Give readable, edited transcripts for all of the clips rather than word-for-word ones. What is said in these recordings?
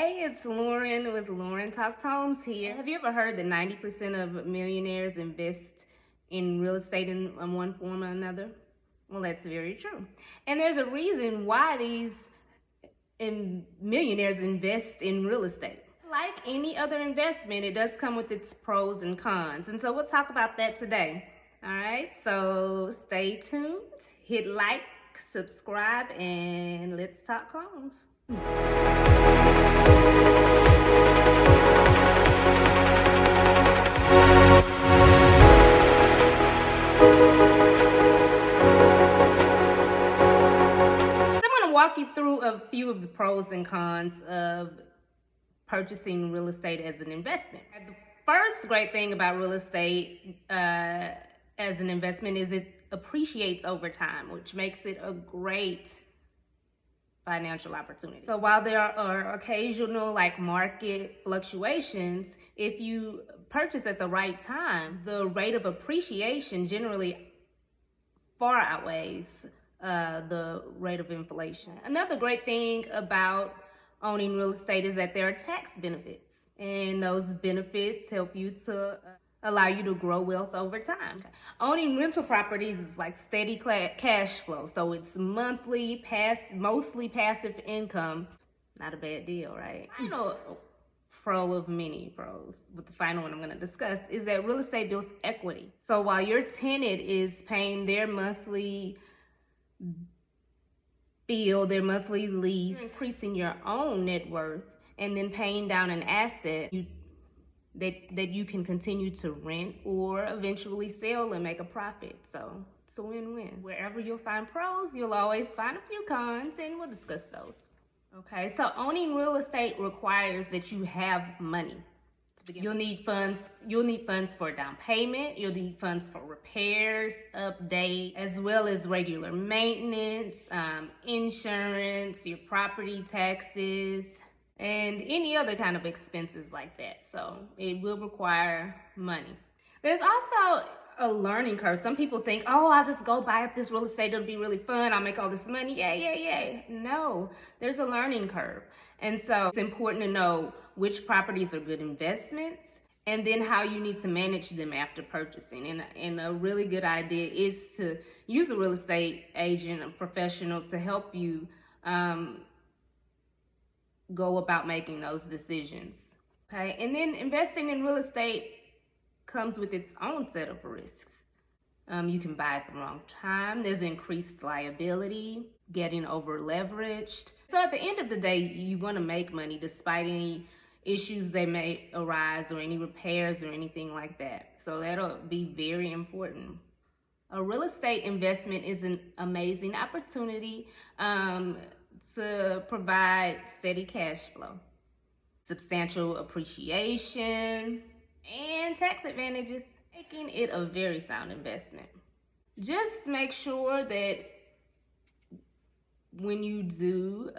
Hey, it's Lauren with Lauren Talks Homes here. Have you ever heard that 90% of millionaires invest in real estate in one form or another? Well, that's very true. And there's a reason why these millionaires invest in real estate. Like any other investment, it does come with its pros and cons. And so we'll talk about that today. All right, so stay tuned, hit like, subscribe, and let's talk homes. Walk you through a few of the pros and cons of purchasing real estate as an investment. The first great thing about real estate as an investment is it appreciates over time, which makes it a great financial opportunity. So while there are occasional market fluctuations, if you purchase at the right time, the rate of appreciation generally far outweighs the rate of inflation. Another great thing about owning real estate is that there are tax benefits, and those benefits help you to allow you to grow wealth over time. Owning rental properties is like steady cash flow, so it's monthly, mostly passive income. Not a bad deal, right? You know, pro of many pros, but the final one I'm going to discuss is that real estate builds equity. So while your tenant is paying their monthly bill, their monthly lease, increasing your own net worth, and then paying down an asset that you can continue to rent or eventually sell and make a profit. So it's a win-win. Wherever you'll find pros, you'll always find a few cons, and we'll discuss those. Okay, so owning real estate requires that you have money. You'll need funds for down payment, you'll need funds for repairs, update, as well as regular maintenance, insurance, your property taxes, and any other kind of expenses like that. So it will require money. There's also a learning curve. Some people think, oh, I'll just go buy up this real estate, it'll be really fun, I'll make all this money, yay. No, there's a learning curve. And so it's important to know which properties are good investments, and then how you need to manage them after purchasing. And a really good idea is to use a real estate agent, a professional, to help you go about making those decisions. Okay, and then investing in real estate comes with its own set of risks. You can buy at the wrong time. There's increased liability, getting over leveraged. So at the end of the day, you want to make money despite any issues that may arise or any repairs or anything like that. So that'll be very important. A real estate investment is an amazing opportunity to provide steady cash flow, substantial appreciation, and tax advantages, making it a very sound investment. Just make sure that when you do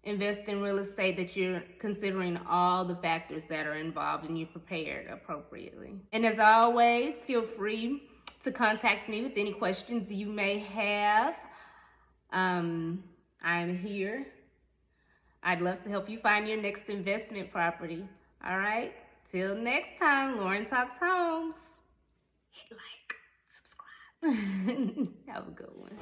invest in real estate that you're considering all the factors that are involved and you're prepared appropriately. And as always, feel free to contact me with any questions you may have. I'm here. I'd love to help you find your next investment property. All right? Till next time, Lauren Talks Homes. Hit like, subscribe. Have a good one.